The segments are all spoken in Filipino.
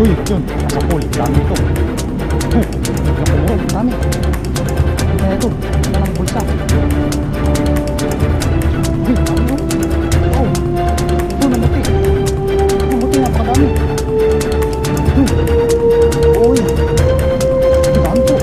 Uy, yun, nasa pool, dami ito. Nakulong, dami. Kaya ito, ito lang bulsa. Uy, dami ito. Wow, ito, namuti. Namuti, napakadami. Uy, ito dami ito.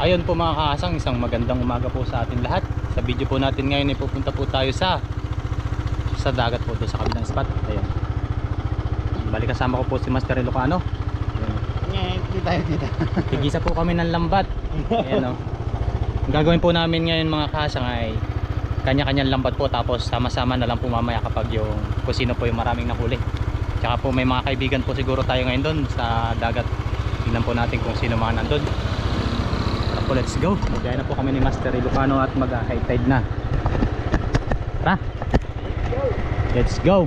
Ayun po mga kaasang, isang magandang umaga po sa atin lahat. Sa video po natin ngayon ay pupunta po tayo sa dagat po doon sa kabilang spot. Ayun. Bali kasama ko po si Master Ilocano. Tigisa po kami ng lambat. Ayan o. Ang gagawin po namin ngayon mga kaasang ay kanya-kanyang lambat po, tapos sama-sama na lang po mamaya kapag yung kung sino po yung maraming nahuli. Tsaka po may mga kaibigan po siguro tayo ngayon doon sa dagat. Tingnan po natin kung sino mga nandun. Let's go. Magaya na po kami ni Master Ilocano at mag-high tide na. Tara. Let's go.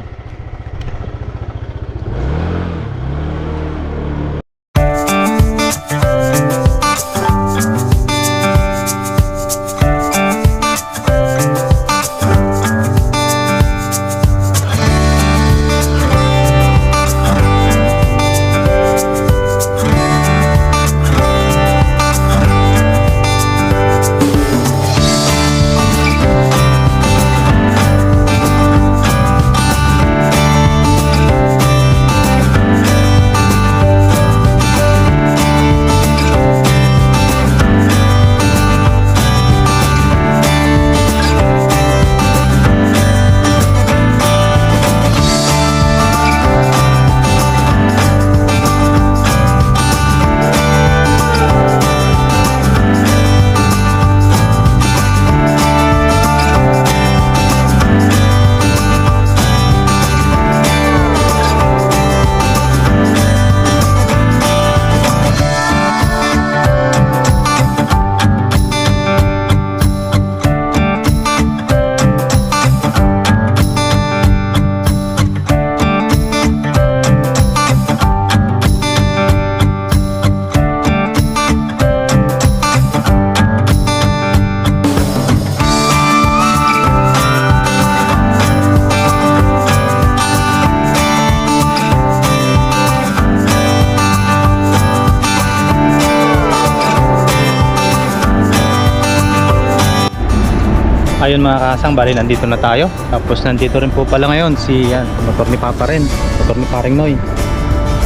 Ayun mga kasang, bali nandito na tayo. Tapos nandito rin po pala ngayon si motor ni Papa rin, motor ni Paring Noy,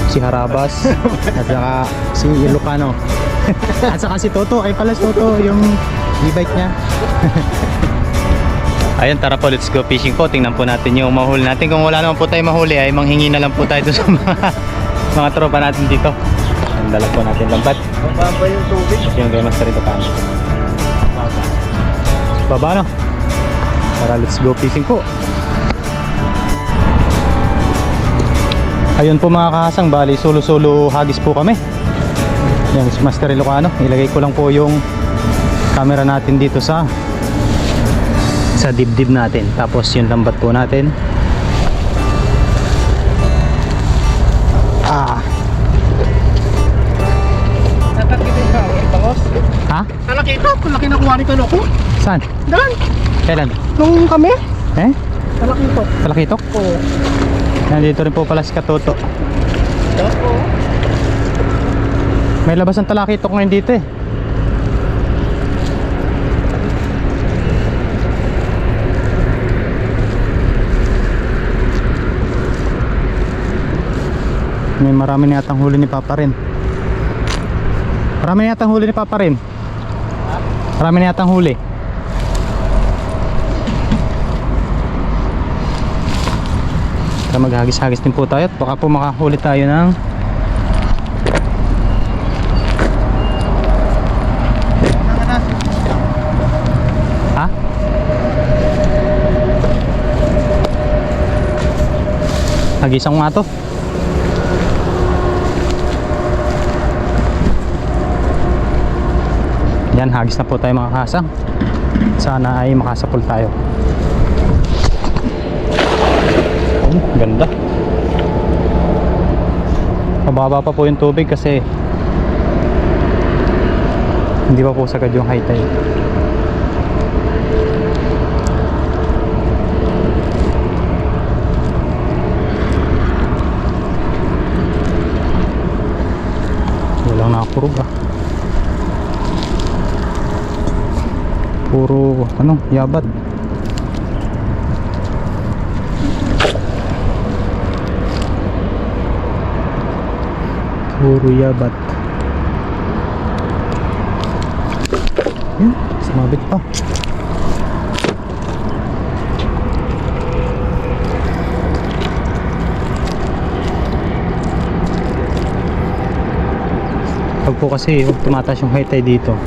si Harabas at saka si Ilocano at saka si Toto. Ay pala si Toto yung e-bike niya. Ayun, tara po, let's go fishing po. Tingnan po natin yung mahuli natin. Kung wala naman po tayo mahuli ay manghingi na lang po tayo sa mga tropa natin dito. Ang dala po natin lambat. Mababa yung tubig. Yung kay Master Ilocano. Baba no? Tara, let's go fishing po. Ayun po mga kahasang, bali solo hagis po kami. Yan si Master Ilocano. Ilagay ko lang po yung camera natin dito sa dibdib natin. Tapos yung lambat po natin. Natakita yung bangos? Ha? Nakakita? Kung laki nakuha ni Kanoko? Saan? Dalan? Kailan? Nung kami? Eh? Talakitok. Talakitok? Oo. Nandito rin po pala si Katoto. Oo. May labas ng talakitok ngayon dito eh. May marami na yatang huli ni Papa rin. Marami na yatang huli ni Papa rin. Marami na yatang huli. Maghagis-hagis din po tayo at baka po makahuli tayo ng ha? Hagisan ko nga to. Yan, hagis na po tayo mga kasang. Sana ay makasapol tayo. Ganda. Mababa pa po yung tubig kasi hindi pa po sagad yung high tide. Walang nakakurog ah. Puro yabat. Puro yabat. Yun, sumabit pa. Pag po kasi tumataas yung high tide dito,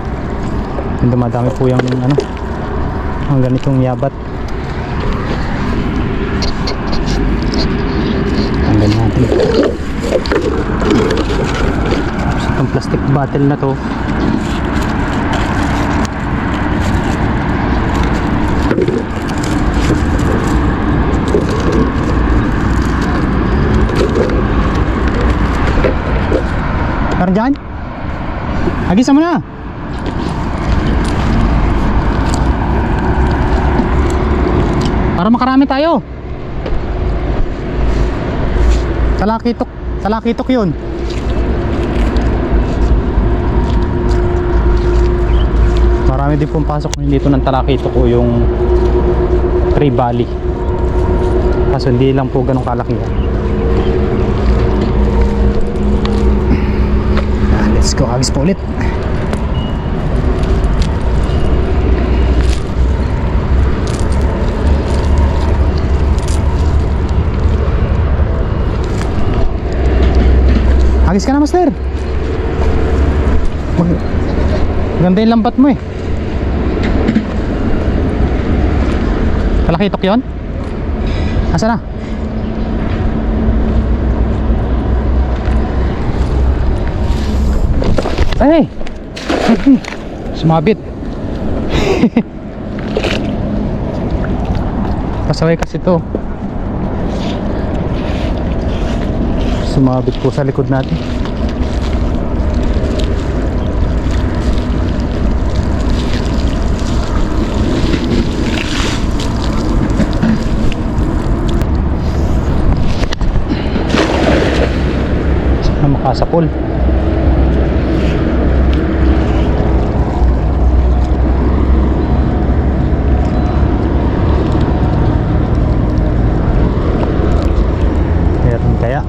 dumadami po yung ang ganitong yabat. Tanggal natin itong plastic bottle na to. Meron dyan? Agisan mo na. Para makarami tayo. Talakitok yun. Marami din pong pasok dito ng talakitok o yung Tree Valley. Kaso hindi lang po ganun kalaki yan. Let's go, agis po ulit. Agis ka na, master. Ganda yung lambat mo eh. Talakitok yun? Asa na? Ay! Sumabit. Pasaway kasi to. Sumabit po sa likod natin. Sana makasapol. Meron kaya?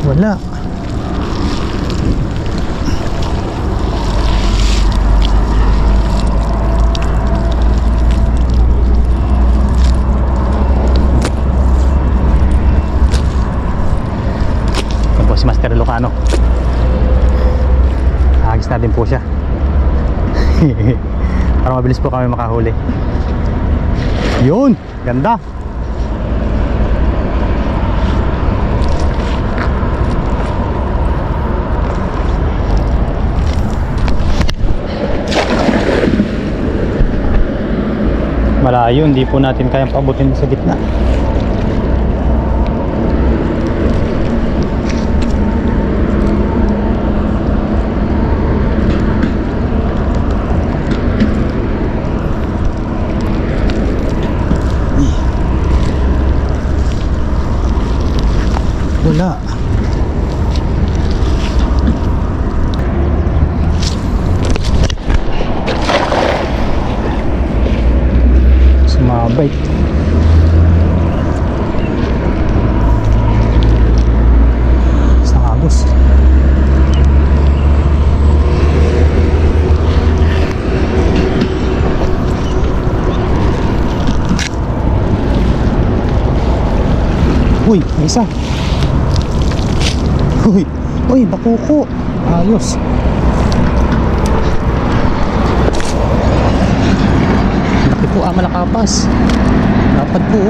Wala. Ito po si Master Lucano. Agis na din po siya. Para mabilis po kami makahuli. Yun, ganda. Malayo, hindi po natin kayang pabutin sa gitna. Wala. Sumabay. Sa agos. Uy, isa. Uy, bakuko. Ayos. Laki po, malakapas. Dapat po.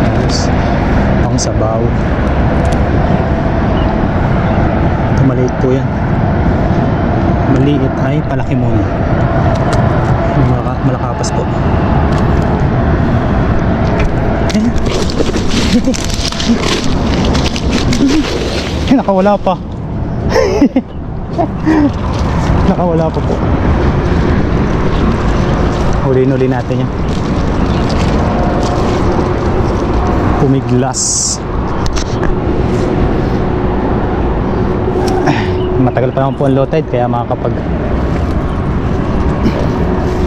Ayos. Pang sabaw. Ito maliit po yan. maliit ay palaki muna. Malakapas po. Nakawala pa. Nakawala pa po. Huliin natin yan. Pumiglas. Matagal pa naman po ang low tide kaya makakapag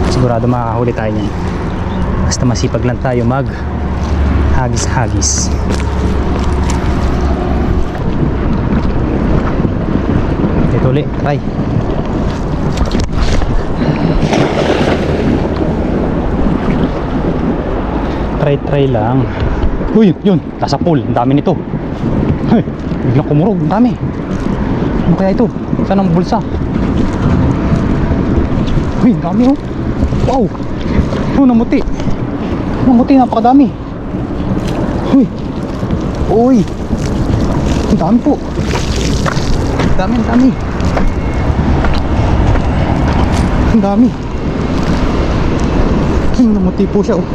sigurado makakahuli tayo niyan. Basta masipag lang tayo mag hagis. Ito ulit, try lang. Uy, yun, nasa pool, ang dami nito. Hey, biglang kumurog, ang dami. Ano kaya ito? Saan ang bulsa? Uy, ang dami oh. Wow, ito namuti, napakadami. Uy, ang dami po. Ang dami. Namuti po siya oh.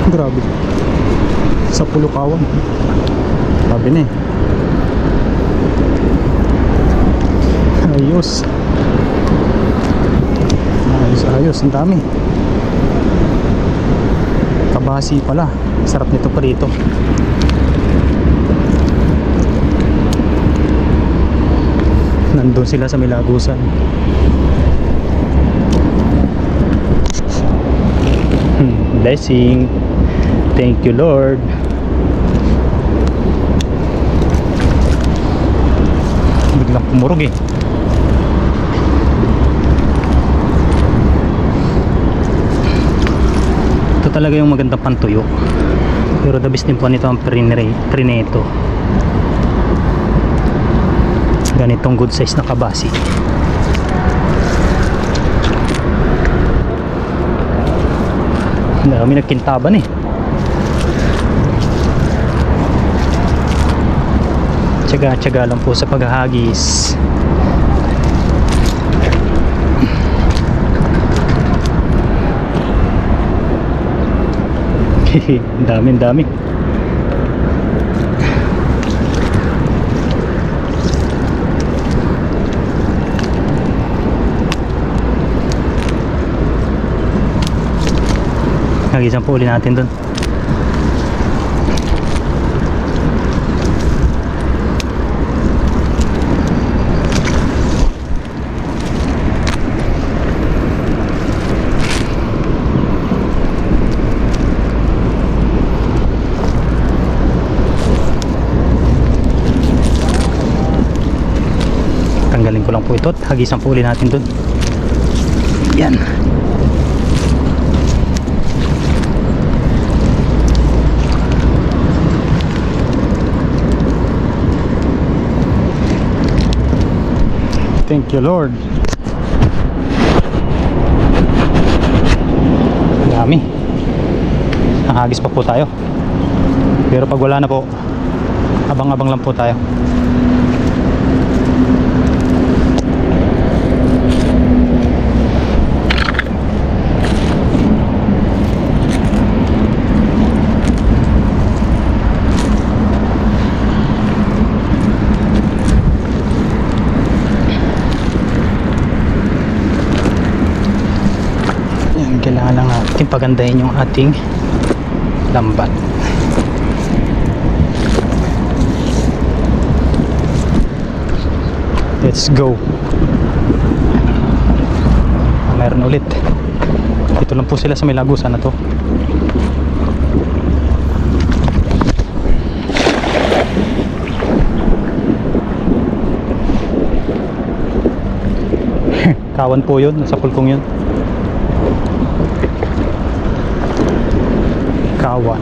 Grabe. Sa Pulukawan. Sabi na eh. Ayos. Ang dami. Kabasi pala. Sarap nito pa rito. Nandun sila sa Milagusan. Blessing. Thank you Lord. Biglang pumurog eh. Ito talaga yung magandang pantuyo. Pero the best din po nito ang prineto. Ganitong good size na kabasi. Dami nagkintaban eh. Tiyaga lang po sa paghahagis. Dami. Hagisan po uli natin dun. Tanggalin ko lang po ito at hagisan po uli natin dun. Yan. Thank you Lord. Dami. Nakahagis pa po tayo. Pero pag wala na po, abang-abang lang po tayo. Kailangan lang natin pagandahin yung ating lambat. Let's go. Meron ulit. Dito lang po sila sa Milagusan na to. Kawan po yun, nasa pulkong yun. Kawan.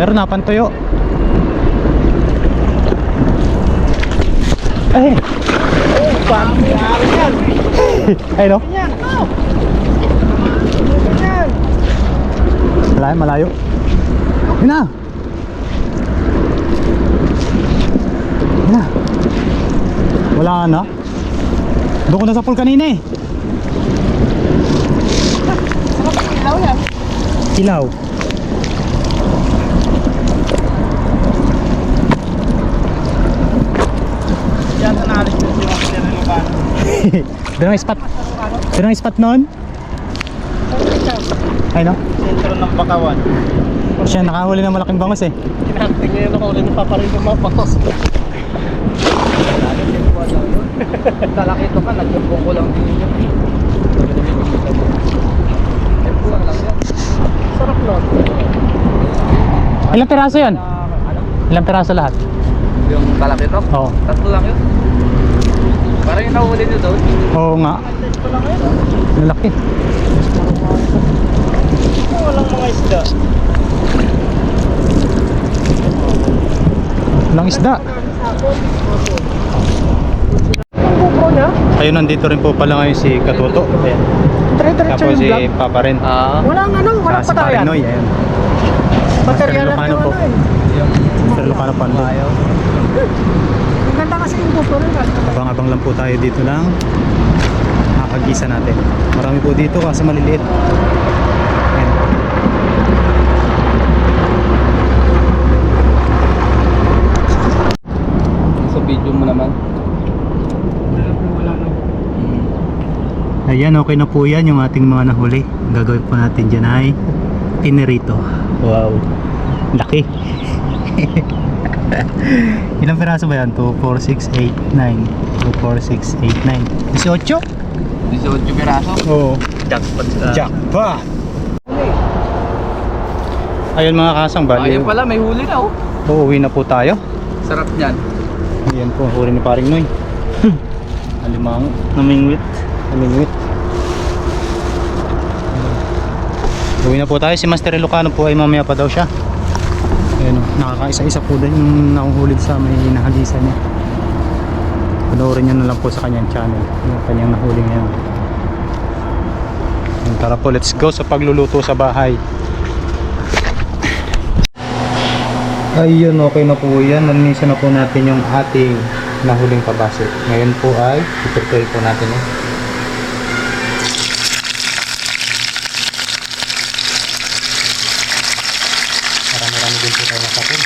Meron na pantuyo. Ay. Oh, parang nangyari yan. Ay no? Yan. Oh. Yan. Malayo, malayo. Yun na. Yun na. Wala na. Doon ko na sa pool kanina eh. Sarap ang ilaw yan. Ilaw. Yan, nanalis mo si Master Lucan. Doon ang spot. Doon ang spot noon. Ay no? Sentro ng Bakawan. Siya nakahuli ng malaking bangos eh. Kinakting ngayon ako rin paparin ng mga bakos. Talaki ito ka, nagjumpong ko lang din yun. Buwan lang yan. Sarap nun. Ilang piraso yan? Ilang piraso lahat? Yung talaki ito? Oo. Tatlo lang yun. Parang yung nahuli nyo doon. Oo nga. Ito lang yun. Malaki. Walang mga isda. Walang isda. Ang GoPro niya? Ayun, nandito rin po pala ngayon si Katuto. Ayan. Dire-diretso Tapos yung si vlog. Papa rin. Walang ano, walang Si patayan. Parinoy. Ayan. Baterya lang Lucano yung po. ano eh. Mr. Lucano Pando. Ang ganda kasi yung GoPro rin. Abang-abang lang po tayo dito lang. Nakakagisa natin. Marami po dito kasi maliliit. Ayan. Sa video mo naman. Ayan, okay na po yan yung ating mga nahuli. Ang gagawin po natin dyan ay tinerito. Wow, laki. Ilang piraso ba yan? 2, 4, 6, 8, 9 2, 4, 6, 8, 9 18? 18 piraso? Oo. Jackpot. Jackpot! Ayun mga kasang bali. Ayun pala, may huli na oh. Uuwi na po tayo. Sarap niyan. Ayan po, huli ni Paring Noy. Alimango. Namingwit. Namingwit. Uwi na po tayo. Si Master Lucano po ay mamaya pa daw siya. Ayan o, nakakaisa-isa po din yung nakuhulid sa may nahagisa niya. Panoorin nyo na lang po sa kanyang channel yung kanyang nahuli ngayon. Ayan, tara po, let's go sa pagluluto sa bahay. Ayun, okay na po yan. Nanisa na po natin yung ating nahuling pabase. Ngayon po ay i-prepare po natin yun. Marami-rami din po tayo nasapin.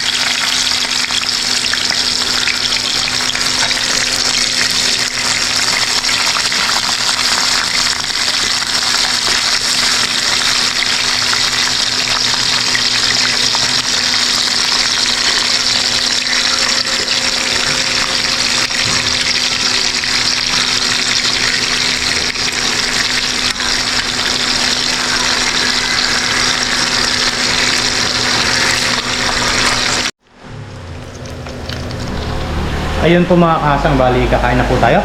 Ayun po mga kasang, bali kakain na po tayo.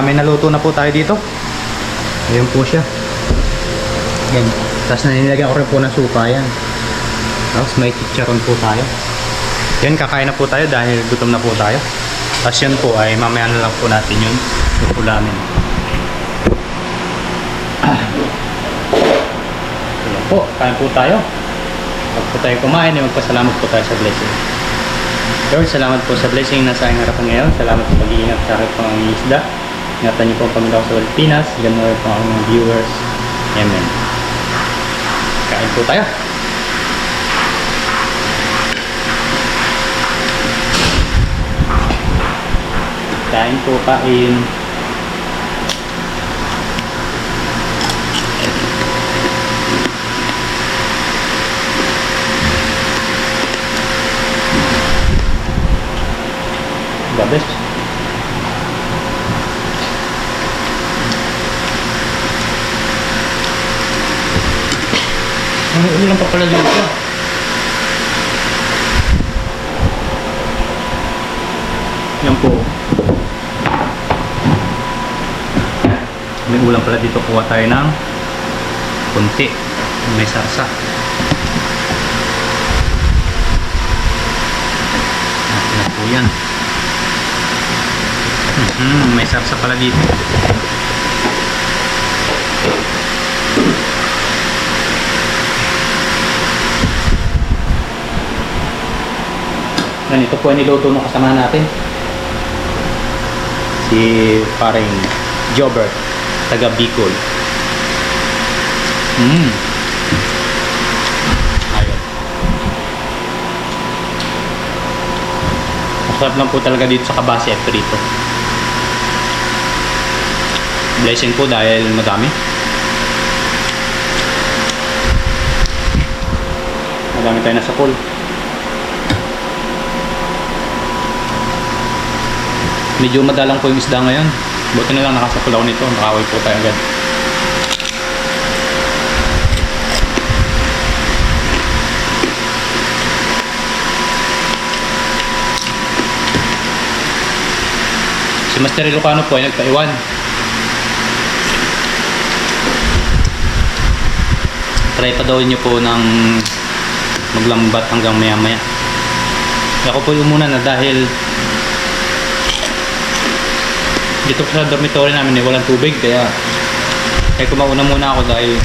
May naluto na po tayo dito. Ayun po siya. Yan. Tapos nanilagyan ko rin po ng suka yan. Tapos may chicharon po tayo. Yan, kakain na po tayo dahil gutom na po tayo. Tapos yun po ay mamaya na lang po natin yun ulamin. Ayan po, kain po tayo. Pag po tayo kumain, magpasalamat po tayo sa blessing. Lord, salamat po sa blessing na sa aking harapan ngayon. Salamat sa pag-iingat sa aking pangangisda. Ingatan niyo po ang Panginoon sa Pilipinas. Ganun po ang mga viewers. Amen. Kain po tayo. Kain po, kain. The best. Ang ulam pa pala dito. Yan po. May ulam pala dito. Kuha tayo ng kunti. May sarsa. po yan. May sarsa pala dito. Ito po ay niluto ng kasama natin. Si paring Jobert, taga Bicol. Ayun. Masarap lang po talaga dito sa Kabase Prito. Blessing po dahil madami. Madami tayo nasa pool. Medyo madalang po yung isda ngayon. Buti na lang nakasapul ako nito. Nakaway po tayo agad. Si Master Ilocano po ay nagpaiwan. Try pa daw niyo po ng maglambat hanggang maya maya. Ako po yung muna na dahil dito sa dormitory namin walang tubig, kaya kumauna muna ako dahil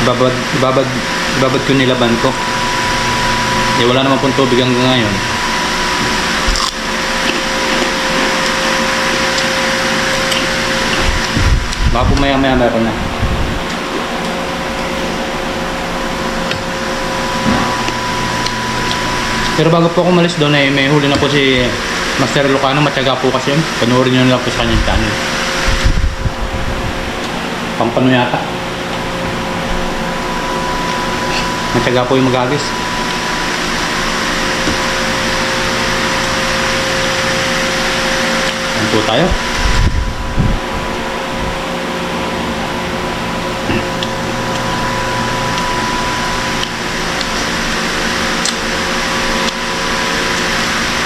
ibabad ko nilaban ko. Wala naman pong tubig hanggang ngayon. Baka po maya meron na. Pero bago po ako umalis doon may huli na po si Master Ilocano. Matyaga po kasi yun. Panoorin nyo na lang po sa kanyang channel. Pampano yata. Matyaga po yung magagis. Ano po tayo?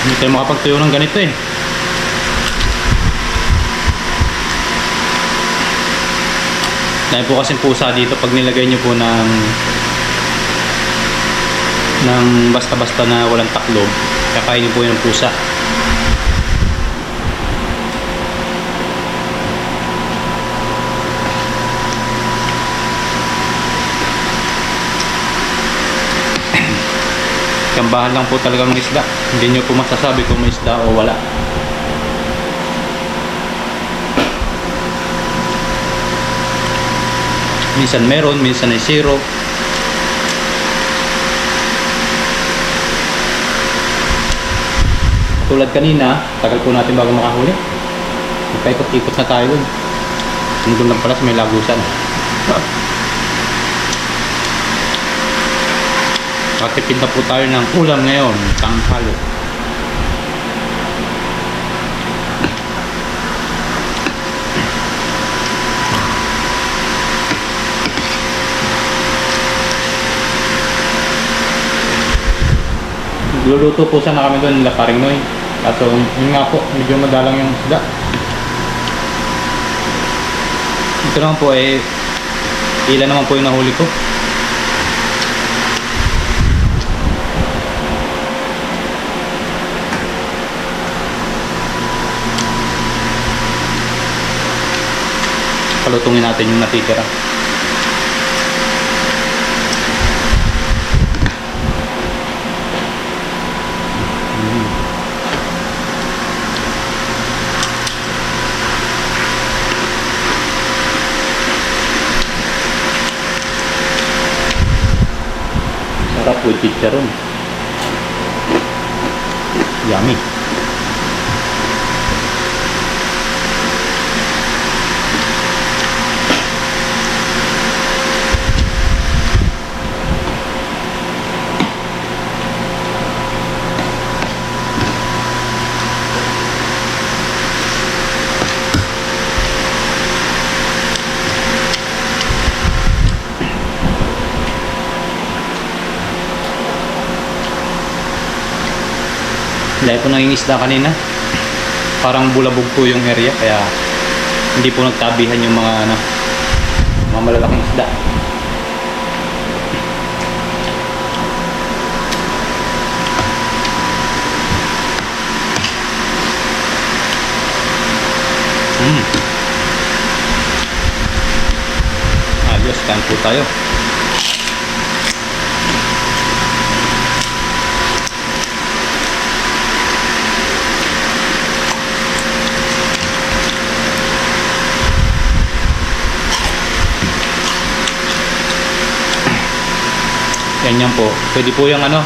Hindi tayo makapagtuyo ng ganito eh. Dahil po kasing pusa dito, pag nilagay nyo po ng basta-basta na walang taklob, kakain nyo po yung pusa. Kambahan lang po talaga ng isda. Hindi nyo po masasabi kung may isda o wala. Minsan meron, minsan ay zero. Tulad kanina, tagal po natin bago makahuli. Nagpaikot-ikot na tayo dun. Nandun lang pala sa may lagusan. Katipid na po tayo ng ulam ngayon, tanghalo. Luluto po sana kami doon nila paring Noy. Kaso yun nga po, medyo madalang yung isda. Ito naman po ilan naman po yung nahuli ko. Palutungin natin yung natitira. Sarap with chicharon. Yummy. Dahil po nangingisda kanina, parang bulabog po yung area, kaya hindi po nagtabihan yung mga malalaking isda. kain po tayo. Yan po. Pwede po yung ano,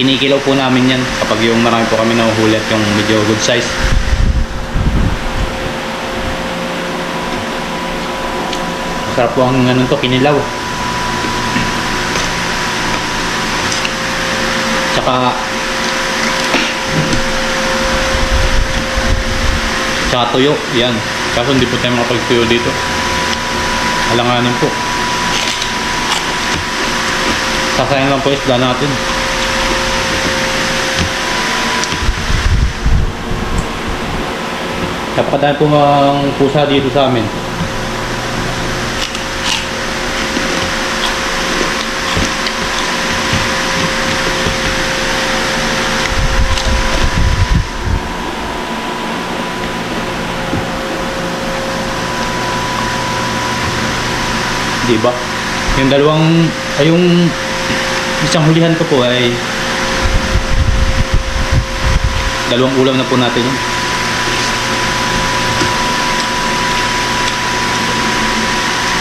kinikilaw po namin yan kapag yung marami po kami nahuhuli at yung medyo good size. Masarap po ang ano to, kinilaw. Tsaka tuyo, yan. Kaso hindi po tayo makapagtuyo dito. Alanganin po. Sasayang lang po isda natin. Napakadami po ang pusa dito sa amin. Diba? Yung isang hulihan ko po ay dalawang ulam na po natin yun.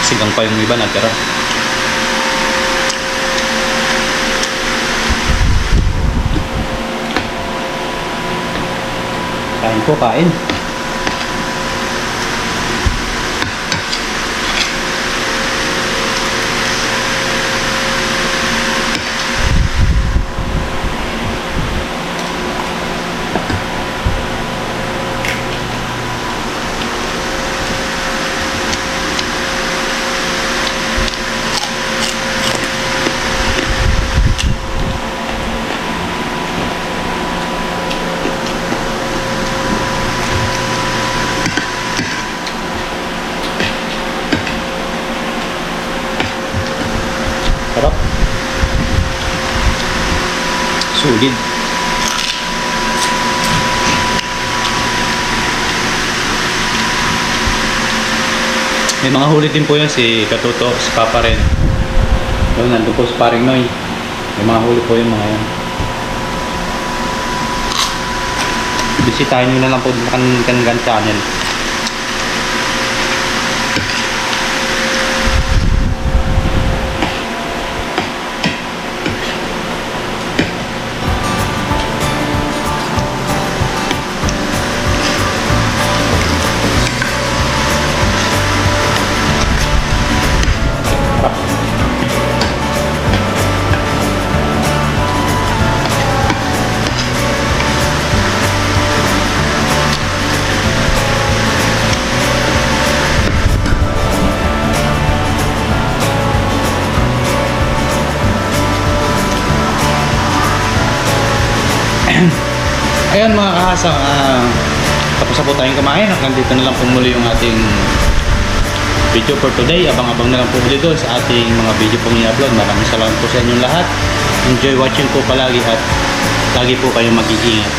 Sigang pa yung iba natira. Kain po, kain. Sarap. Sulit. May mga huli din po yan si Katuto, si Papa rin. Doon, nandun po si Paring Noy. May mga huli po yung mga yan. Bisitahin nyo na lang po sa kanilang channel. Ayan mga kahasang, tapos na po tayong kumain. Hanggang dito na lang po muli yung ating video for today. Abang-abang na lang po ulit doon sa ating mga video pong i-upload. Maraming salamat po sa inyong lahat. Enjoy watching po palagi at lagi po kayong mag-iingat.